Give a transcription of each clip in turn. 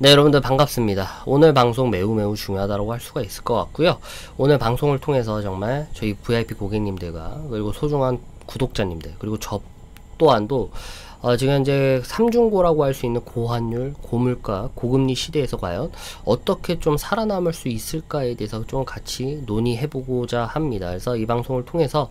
네, 여러분들 반갑습니다. 오늘 방송 매우 중요하다고 할 수가 있을 것 같고요. 오늘 방송을 통해서 정말 저희 VIP 고객님들과 그리고 소중한 구독자님들 그리고 저 또한도 지금 현재 삼중고라고 할 수 있는 고환율, 고물가, 고금리 시대에서 과연 어떻게 좀 살아남을 수 있을까에 대해서 좀 같이 논의해보고자 합니다. 그래서 이 방송을 통해서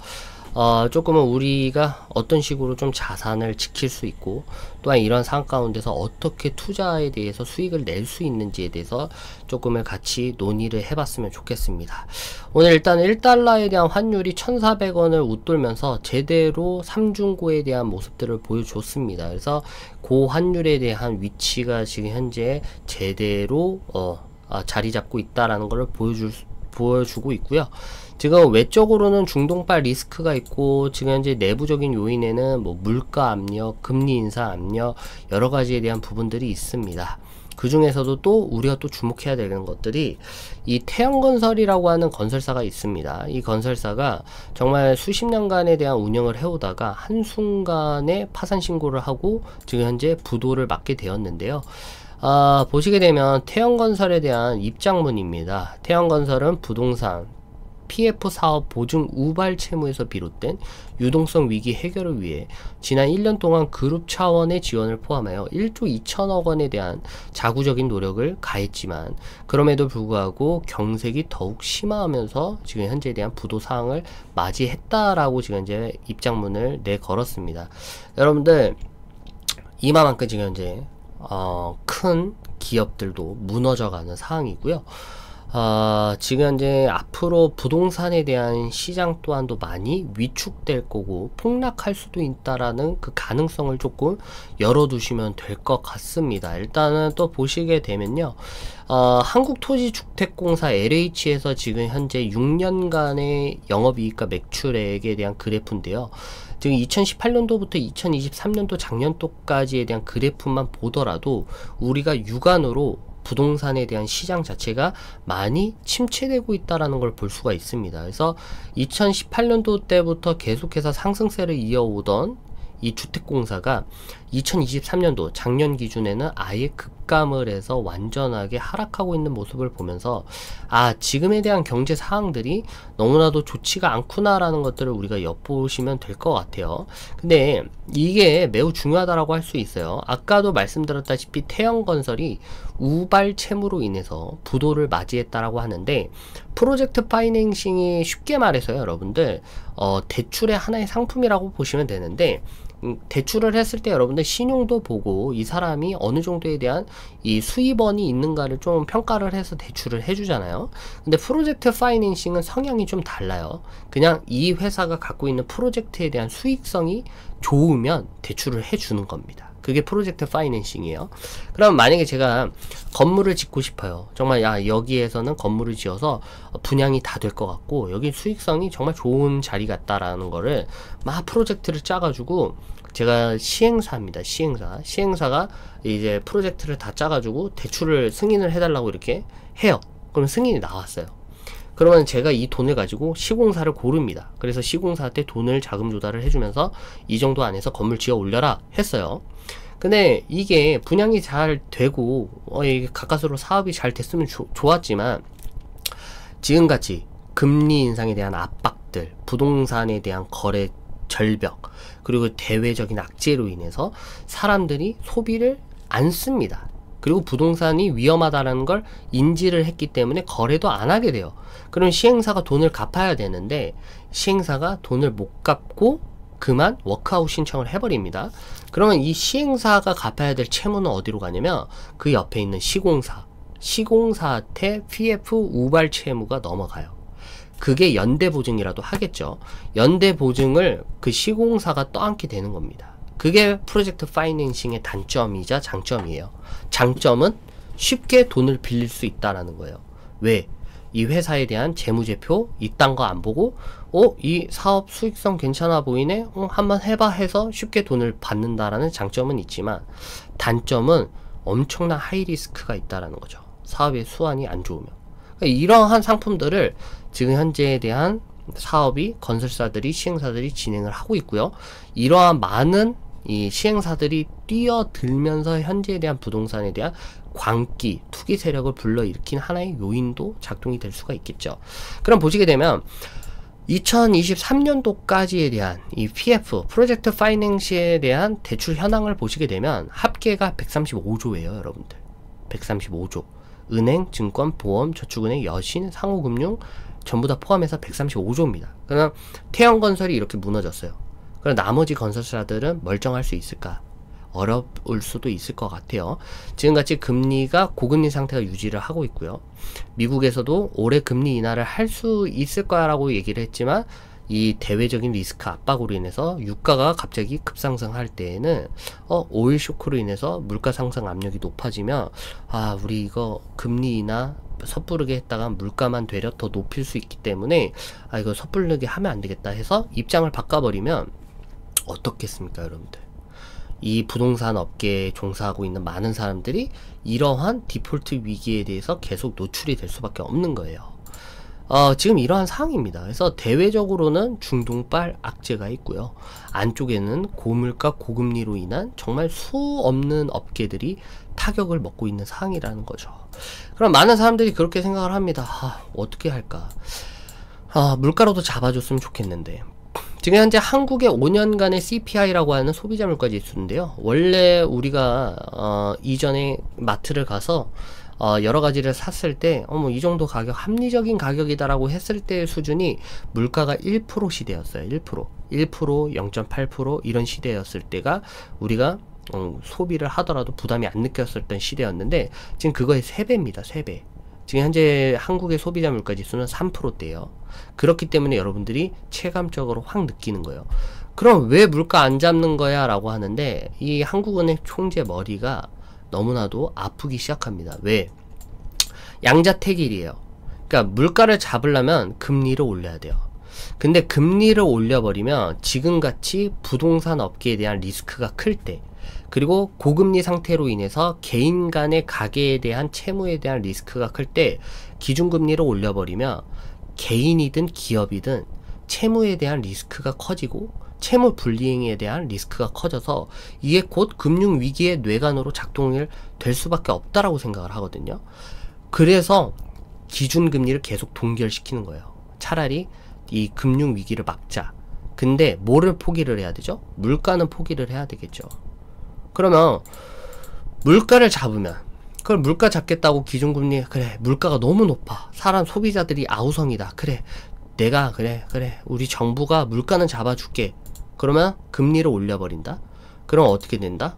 조금은 우리가 어떤 식으로 좀 자산을 지킬 수 있고 또한 이런 상황 가운데서 어떻게 투자에 대해서 수익을 낼 수 있는지에 대해서 조금을 같이 논의를 해봤으면 좋겠습니다. 오늘 일단 1달러에 대한 환율이 1,400원을 웃돌면서 제대로 삼중고에 대한 모습들을 보여줬습니다. 그래서 고환율에 대한 위치가 지금 현재 제대로 자리 잡고 있다라는 것을 보여주고 있고요. 지금 외적으로는 중동발 리스크가 있고 지금 현재 내부적인 요인에는 뭐 물가 압력, 금리 인사 압력 여러 가지에 대한 부분들이 있습니다. 그 중에서도 또 우리가 또 주목해야 되는 것들이 이 태영건설이라고 하는 건설사가 있습니다. 이 건설사가 정말 수십 년간에 대한 운영을 해오다가 한순간에 파산 신고를 하고 지금 현재 부도를 맞게 되었는데요. 보시게 되면 태영건설에 대한 입장문입니다. 태영건설은 부동산 PF 사업 보증 우발 채무에서 비롯된 유동성 위기 해결을 위해 지난 1년 동안 그룹 차원의 지원을 포함하여 1조 2천억 원에 대한 자구적인 노력을 가했지만 그럼에도 불구하고 경색이 더욱 심화하면서 지금 현재에 대한 부도 사항을 맞이했다라고 지금 현재 입장문을 내걸었습니다. 여러분들 이만큼 지금 현재 큰 기업들도 무너져가는 상황이고요. 지금 현재 앞으로 부동산에 대한 시장 또한도 많이 위축될 거고 폭락할 수도 있다라는 그 가능성을 조금 열어두시면 될 것 같습니다. 일단은 또 보시게 되면요. 한국토지주택공사 LH에서 지금 현재 6년간의 영업이익과 매출액에 대한 그래프인데요. 지금 2018년도부터 2023년도 작년도까지에 대한 그래프만 보더라도 우리가 육안으로 부동산에 대한 시장 자체가 많이 침체되고 있다라는 걸 볼 수가 있습니다. 그래서 2018년도 때부터 계속해서 상승세를 이어오던 이 주택공사가 2023년도 작년 기준에는 아예 급감을 해서 완전하게 하락하고 있는 모습을 보면서 지금에 대한 경제 사항들이 너무나도 좋지가 않구나라는 것들을 우리가 엿보시면 될 것 같아요. 근데 이게 매우 중요하다라고 할 수 있어요. 아까도 말씀드렸다시피 태영건설이 우발 채무로 인해서 부도를 맞이했다라고 하는데 프로젝트 파이낸싱이 쉽게 말해서요, 여러분들 대출의 하나의 상품이라고 보시면 되는데 대출을 했을 때 여러분들 신용도 보고 이 사람이 어느 정도에 대한 이 수입원이 있는가를 좀 평가를 해서 대출을 해주잖아요. 근데 프로젝트 파이낸싱은 성향이 좀 달라요. 그냥 이 회사가 갖고 있는 프로젝트에 대한 수익성이 좋으면 대출을 해주는 겁니다. 그게 프로젝트 파이낸싱이에요. 그럼 만약에 제가 건물을 짓고 싶어요. 정말 여기에서는 건물을 지어서 분양이 다 될 것 같고 여기 수익성이 정말 좋은 자리 같다라는 거를 막 프로젝트를 짜가지고 제가 시행사입니다. 시행사가 이제 프로젝트를 다 짜가지고 대출을 승인을 해달라고 이렇게 해요. 그럼 승인이 나왔어요. 그러면 제가 이 돈을 가지고 시공사를 고릅니다. 그래서 시공사한테 돈을 자금 조달을 해주면서 이 정도 안에서 건물 지어 올려라 했어요. 근데 이게 분양이 잘 되고 이게 가까스로 사업이 잘 됐으면 좋았지만 지금같이 금리 인상에 대한 압박들, 부동산에 대한 거래 절벽, 그리고 대외적인 악재로 인해서 사람들이 소비를 안 씁니다. 그리고 부동산이 위험하다는 걸 인지를 했기 때문에 거래도 안 하게 돼요. 그럼 시행사가 돈을 갚아야 되는데 시행사가 돈을 못 갚고 그만 워크아웃 신청을 해버립니다. 그러면 이 시행사가 갚아야 될 채무는 어디로 가냐면 그 옆에 있는 시공사한테 PF 우발 채무가 넘어가요. 그게 연대보증이라도 하겠죠. 연대보증을 그 시공사가 떠안게 되는 겁니다. 그게 프로젝트 파이낸싱의 단점이자 장점이에요. 장점은 쉽게 돈을 빌릴 수 있다라는 거예요. 왜? 이 회사에 대한 재무제표 이딴 거 안 보고 이 사업 수익성 괜찮아 보이네? 한번 해봐 해서 쉽게 돈을 받는다라는 장점은 있지만 단점은 엄청난 하이리스크가 있다라는 거죠. 사업의 수완이 안 좋으면. 그러니까 이러한 상품들을 지금 현재에 대한 사업이 건설사들이 시행사들이 진행을 하고 있고요. 이러한 많은 이 시행사들이 뛰어들면서 현재에 대한 부동산에 대한 광기, 투기 세력을 불러일으킨 하나의 요인도 작동이 될 수가 있겠죠. 그럼 보시게 되면 2023년도까지에 대한 이 PF, 프로젝트 파이낸시에 대한 대출 현황을 보시게 되면 합계가 135조예요, 여러분들. 135조. 은행, 증권, 보험, 저축은행, 여신, 상호금융 전부 다 포함해서 135조입니다. 그럼 태형건설이 이렇게 무너졌어요. 그럼 나머지 건설사들은 멀쩡할 수 있을까? 어려울 수도 있을 것 같아요. 지금같이 금리가 고금리 상태가 유지를 하고 있고요. 미국에서도 올해 금리 인하를 할 수 있을 거라고 얘기를 했지만 이 대외적인 리스크 압박으로 인해서 유가가 갑자기 급상승할 때에는 오일 쇼크로 인해서 물가 상승 압력이 높아지면 우리 이거 금리 인하 섣부르게 했다가 물가만 되려 더 높일 수 있기 때문에 이거 섣부르게 하면 안 되겠다 해서 입장을 바꿔버리면 어떻겠습니까, 여러분들? 이 부동산 업계에 종사하고 있는 많은 사람들이 이러한 디폴트 위기에 대해서 계속 노출이 될 수밖에 없는 거예요. 지금 이러한 상황입니다. 그래서 대외적으로는 중동발 악재가 있고요. 안쪽에는 고물가 고금리로 인한 정말 수 없는 업계들이 타격을 먹고 있는 상황이라는 거죠. 그럼 많은 사람들이 그렇게 생각을 합니다. 어떻게 할까? 물가로도 잡아줬으면 좋겠는데. 지금 현재 한국의 5년간의 CPI라고 하는 소비자 물가 지수인데요. 원래 우리가 이전에 마트를 가서 여러 가지를 샀을 때 이 정도 가격 합리적인 가격이다라고 했을 때의 수준이 물가가 1% 시대였어요. 1%, 0.8% 이런 시대였을 때가 우리가 소비를 하더라도 부담이 안 느꼈었던 시대였는데 지금 그거의 3배입니다. 3배. 지금 현재 한국의 소비자 물가 지수는 3%대예요. 그렇기 때문에 여러분들이 체감적으로 확 느끼는 거예요. 그럼 왜 물가 안 잡는 거야? 라고 하는데 이 한국은행 총재 머리가 너무나도 아프기 시작합니다. 왜? 양자택일이에요. 그러니까 물가를 잡으려면 금리를 올려야 돼요. 근데 금리를 올려버리면 지금같이 부동산 업계에 대한 리스크가 클 때, 그리고 고금리 상태로 인해서 개인 간의 가계에 대한 채무에 대한 리스크가 클 때 기준금리를 올려버리면 개인이든 기업이든 채무에 대한 리스크가 커지고 채무 불이행에 대한 리스크가 커져서 이게 곧 금융위기의 뇌관으로 작동을 될 수밖에 없다라고 생각을 하거든요. 그래서 기준금리를 계속 동결시키는 거예요. 차라리 이 금융위기를 막자. 근데 뭐를 포기를 해야 되죠? 물가는 포기를 해야 되겠죠. 그러면 물가를 잡으면 그걸 물가 잡겠다고 기준금리 그래 물가가 너무 높아 사람 소비자들이 아우성이다 그래 내가 그래 우리 정부가 물가는 잡아줄게 그러면 금리를 올려버린다. 그럼 어떻게 된다?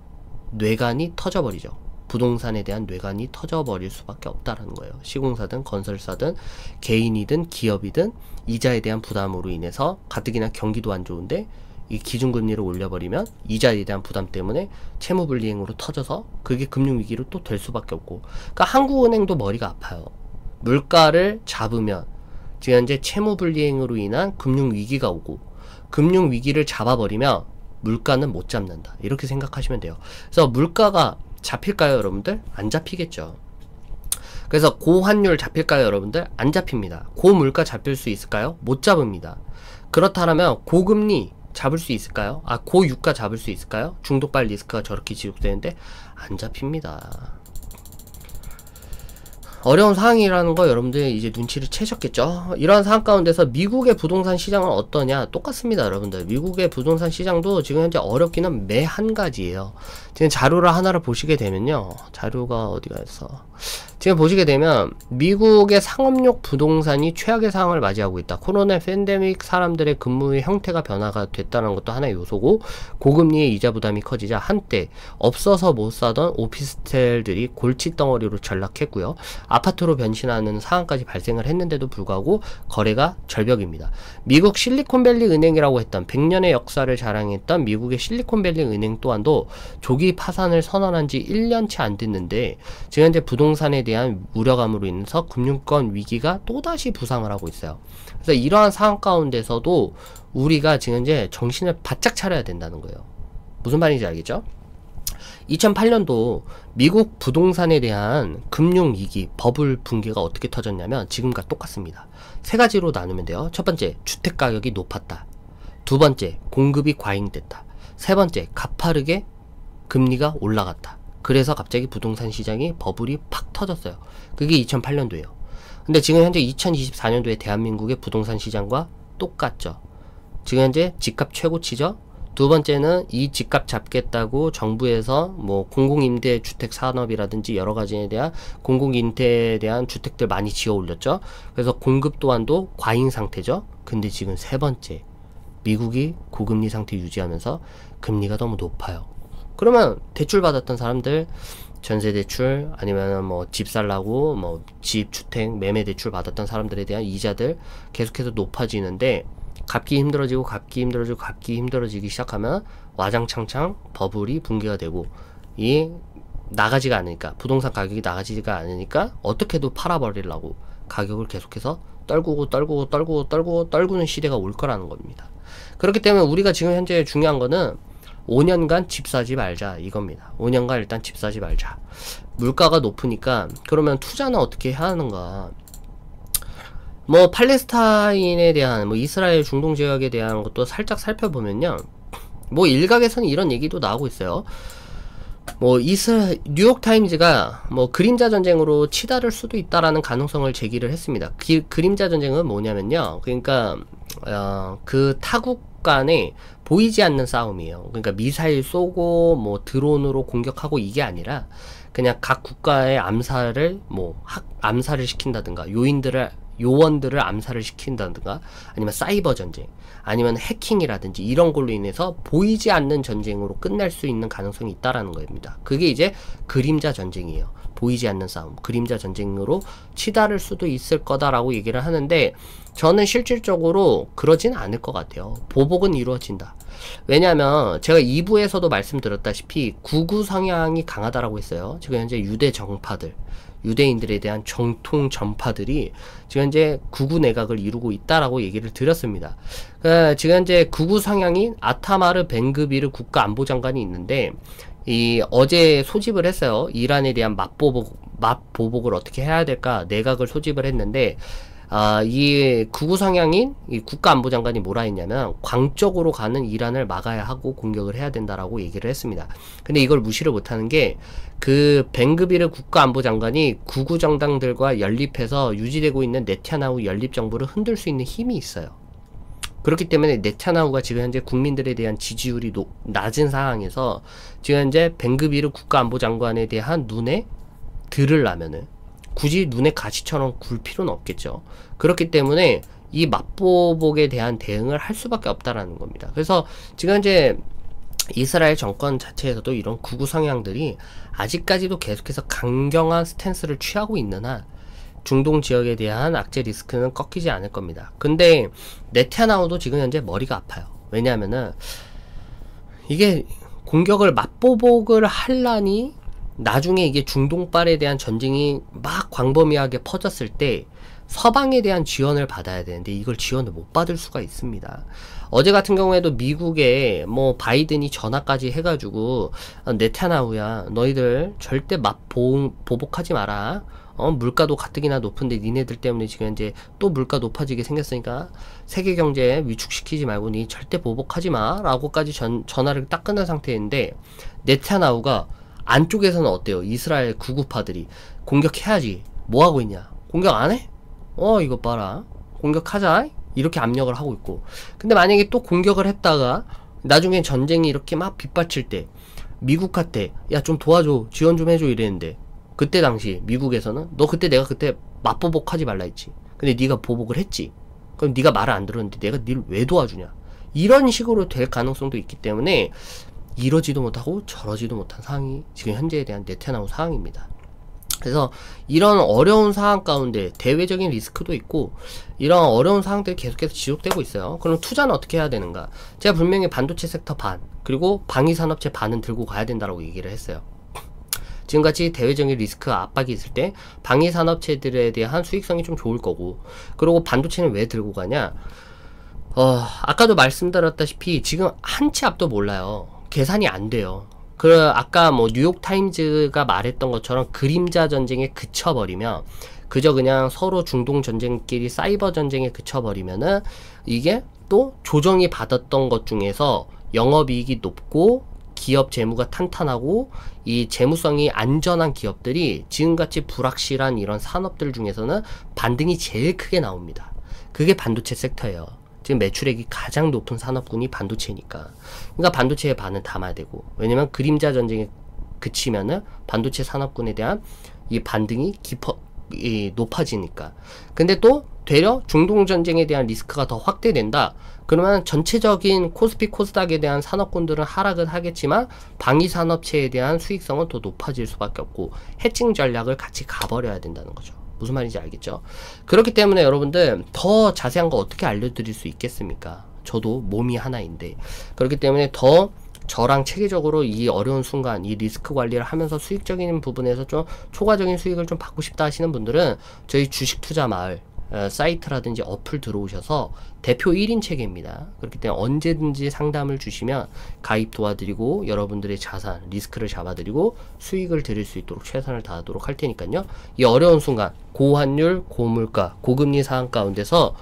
뇌관이 터져버리죠. 부동산에 대한 뇌관이 터져버릴 수밖에 없다라는 거예요. 시공사든 건설사든 개인이든 기업이든 이자에 대한 부담으로 인해서 가뜩이나 경기도 안 좋은데 이 기준금리를 올려버리면 이자에 대한 부담 때문에 채무불이행으로 터져서 그게 금융위기로 또 될 수밖에 없고, 그러니까 한국은행도 머리가 아파요. 물가를 잡으면 지금 현재 채무불이행으로 인한 금융위기가 오고 금융위기를 잡아버리면 물가는 못 잡는다 이렇게 생각하시면 돼요. 그래서 물가가 잡힐까요 여러분들? 안 잡히겠죠. 그래서 고환율 잡힐까요 여러분들? 안 잡힙니다. 고물가 잡힐 수 있을까요? 못 잡습니다. 그렇다면 고금리 잡을 수 있을까요? 고유가 잡을 수 있을까요? 중독발 리스크가 저렇게 지속되는데 안 잡힙니다. 어려운 상황이라는 거 여러분들 이제 눈치를 채셨겠죠? 이러한 상황 가운데서 미국의 부동산 시장은 어떠냐? 똑같습니다 여러분들. 미국의 부동산 시장도 지금 현재 어렵기는 매 한 가지예요. 지금 자료를 하나를 보시게 되면요, 자료가 어디가 있어? 지금 보시게 되면 미국의 상업용 부동산이 최악의 상황을 맞이하고 있다. 코로나 팬데믹 사람들의 근무의 형태가 변화가 됐다는 것도 하나의 요소고, 고금리의 이자 부담이 커지자 한때 없어서 못 사던 오피스텔들이 골칫덩어리로 전락했고요. 아파트로 변신하는 상황까지 발생을 했는데도 불구하고 거래가 절벽입니다. 미국 실리콘밸리 은행이라고 했던 100년의 역사를 자랑했던 미국의 실리콘밸리 은행 또한도 조기 파산을 선언한 지 1년치 안 됐는데 지금 현재 부동산에 대한 우려감으로 인해서 금융권 위기가 또다시 부상을 하고 있어요. 그래서 이러한 상황 가운데서도 우리가 지금 현재 정신을 바짝 차려야 된다는 거예요. 무슨 말인지 알겠죠? 2008년도 미국 부동산에 대한 금융위기, 버블 붕괴가 어떻게 터졌냐면 지금과 똑같습니다. 세 가지로 나누면 돼요. 첫 번째, 주택가격이 높았다. 두 번째, 공급이 과잉됐다. 세 번째, 가파르게 금리가 올라갔다. 그래서 갑자기 부동산 시장이 버블이 팍 터졌어요. 그게 2008년도예요. 근데 지금 현재 2024년도에 대한민국의 부동산 시장과 똑같죠. 지금 현재 집값 최고치죠. 두 번째는 이 집값 잡겠다고 정부에서 뭐 공공임대주택 산업이라든지 여러 가지에 대한 공공임대에 대한 주택들 많이 지어 올렸죠. 그래서 공급 또한도 과잉 상태죠. 근데 지금 세 번째, 미국이 고금리 상태 유지하면서 금리가 너무 높아요. 그러면 대출 받았던 사람들, 전세 대출 아니면 뭐 집 살라고 뭐 집, 주택, 매매 대출 받았던 사람들에 대한 이자들 계속해서 높아지는데, 갚기 힘들어지기 시작하면 와장창창 버블이 붕괴가 되고, 이 나가지가 않으니까, 부동산 가격이 나가지가 않으니까 어떻게도 팔아버리려고 가격을 계속해서 떨구는 시대가 올 거라는 겁니다. 그렇기 때문에 우리가 지금 현재 중요한 거는 5년간 집 사지 말자 이겁니다. 5년간 일단 집 사지 말자. 물가가 높으니까 그러면 투자는 어떻게 해야 하는가. 뭐 팔레스타인에 대한, 뭐 이스라엘 중동 지역에 대한 것도 살짝 살펴보면요, 뭐 일각에서는 이런 얘기도 나오고 있어요. 뭐 뉴욕타임즈가 뭐 그림자 전쟁으로 치달을 수도 있다라는 가능성을 제기를 했습니다. 그림자 전쟁은 뭐냐면요, 그러니까 그 타국 간에 보이지 않는 싸움이에요. 그러니까 미사일 쏘고 뭐 드론으로 공격하고 이게 아니라 그냥 각 국가의 암살을 암살을 시킨다든가, 요원들을 암살을 시킨다든가, 아니면 사이버 전쟁, 아니면 해킹이라든지 이런 걸로 인해서 보이지 않는 전쟁으로 끝날 수 있는 가능성이 있다라는 겁니다. 그게 이제 그림자 전쟁이에요. 보이지 않는 싸움, 그림자 전쟁으로 치달을 수도 있을 거다라고 얘기를 하는데, 저는 실질적으로 그러진 않을 것 같아요. 보복은 이루어진다. 왜냐하면 제가 2부에서도 말씀드렸다시피 구구 성향이 강하다라고 했어요. 지금 현재 유대 정파들, 유대인들에 대한 정통 전파들이 지금 현재 구구 내각을 이루고 있다라고 얘기를 드렸습니다. 지금 현재 구구 성향인 아타마르 벤그비르 국가안보장관이 있는데, 어제 소집을 했어요. 이란에 대한 맛보복을 어떻게 해야 될까 내각을 소집을 했는데, 이 구구 성향인 이 국가안보장관이 뭐라 했냐면, 광적으로 가는 이란을 막아야 하고 공격을 해야 된다라고 얘기를 했습니다. 근데 이걸 무시를 못하는 게, 그 벤그비르 국가안보장관이 구구 정당들과 연립해서 유지되고 있는 네타냐후 연립정부를 흔들 수 있는 힘이 있어요. 그렇기 때문에 네타냐후가 지금 현재 국민들에 대한 지지율이 낮은 상황에서 지금 현재 벤그비르 국가안보장관에 대한 눈에 들으려면은 굳이 눈에 가시처럼 굴 필요는 없겠죠. 그렇기 때문에 이 맛보복에 대한 대응을 할 수밖에 없다라는 겁니다. 그래서 지금 현재 이스라엘 정권 자체에서도 이런 구구 성향들이 아직까지도 계속해서 강경한 스탠스를 취하고 있는 한 중동 지역에 대한 악재 리스크는 꺾이지 않을 겁니다. 근데 네타냐후도 지금 현재 머리가 아파요. 왜냐하면은 이게 공격을 맛보복을 하려니 나중에 이게 중동발에 대한 전쟁이 막 광범위하게 퍼졌을 때 서방에 대한 지원을 받아야 되는데, 이걸 지원을 못 받을 수가 있습니다. 어제 같은 경우에도 미국에 뭐 바이든이 전화까지 해가지고, 네타냐후야 너희들 절대 보복하지 마라. 물가도 가뜩이나 높은데 니네들 때문에 지금 현재 또 물가 높아지게 생겼으니까 세계 경제 위축시키지 말고 니 절대 보복하지 마 라고까지 전화를 딱 끊은 상태인데, 네타냐후가 안쪽에서는 어때요? 이스라엘 구구파들이 공격해야지, 뭐 하고 있냐? 공격 안 해? 이거 봐라, 공격하자, 이렇게 압력을 하고 있고. 근데 만약에 또 공격을 했다가 나중에 전쟁이 이렇게 막 빗받칠 때 미국한테 야 좀 도와줘, 지원 좀 해줘 이랬는데, 그때 당시 미국에서는 너 그때 내가 그때 맞보복하지 말라 했지, 근데 네가 보복을 했지, 그럼 네가 말을 안 들었는데 내가 니를 왜 도와주냐, 이런 식으로 될 가능성도 있기 때문에 이러지도 못하고 저러지도 못한 상황이 지금 현재에 대한 네타냐후 상황입니다. 그래서 이런 어려운 상황 가운데 대외적인 리스크도 있고, 이런 어려운 상황들이 계속해서 지속되고 있어요. 그럼 투자는 어떻게 해야 되는가? 제가 분명히 반도체 섹터 반, 그리고 방위산업체 반은 들고 가야 된다고 얘기를 했어요. 지금같이 대외적인 리스크 압박이 있을 때 방위산업체들에 대한 수익성이 좀 좋을 거고, 그리고 반도체는 왜 들고 가냐? 아까도 말씀드렸다시피 지금 한 치 앞도 몰라요. 계산이 안 돼요. 아까 뭐 뉴욕타임즈가 말했던 것처럼 그림자 전쟁에 그쳐버리면, 그저 그냥 서로 중동 전쟁끼리 사이버 전쟁에 그쳐버리면은 이게 또 조정이 받았던 것 중에서 영업이익이 높고 기업 재무가 탄탄하고 이 재무성이 안전한 기업들이 지금같이 불확실한 이런 산업들 중에서는 반등이 제일 크게 나옵니다. 그게 반도체 섹터예요. 지금 매출액이 가장 높은 산업군이 반도체니까. 그러니까 반도체에 반은 담아야 되고, 왜냐면 그림자 전쟁에 그치면은 반도체 산업군에 대한 이 반등이 높아지니까. 근데 또 되려 중동 전쟁에 대한 리스크가 더 확대된다. 그러면 전체적인 코스피 코스닥에 대한 산업군들은 하락은 하겠지만 방위 산업체에 대한 수익성은 더 높아질 수밖에 없고, 해칭 전략을 같이 가버려야 된다는 거죠. 무슨 말인지 알겠죠? 그렇기 때문에 여러분들 더 자세한 거 어떻게 알려드릴 수 있겠습니까? 저도 몸이 하나인데. 그렇기 때문에 더 저랑 체계적으로 이 어려운 순간 이 리스크 관리를 하면서 수익적인 부분에서 좀 초과적인 수익을 좀 받고 싶다 하시는 분들은 저희 주식 투자 마을 사이트라든지 어플 들어오셔서 대표 1인 체계입니다. 그렇기 때문에 언제든지 상담을 주시면 가입 도와드리고 여러분들의 자산 리스크를 잡아드리고 수익을 드릴 수 있도록 최선을 다하도록 할 테니까요. 이 어려운 순간 고환율 고물가 고금리 상황 가운데서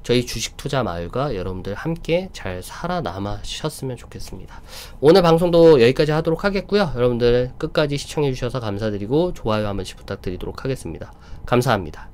저희 주식 투자 마을과 여러분들 함께 잘 살아남으셨으면 좋겠습니다. 오늘 방송도 여기까지 하도록 하겠고요. 여러분들 끝까지 시청해 주셔서 감사드리고 좋아요 한 번씩 부탁드리도록 하겠습니다. 감사합니다.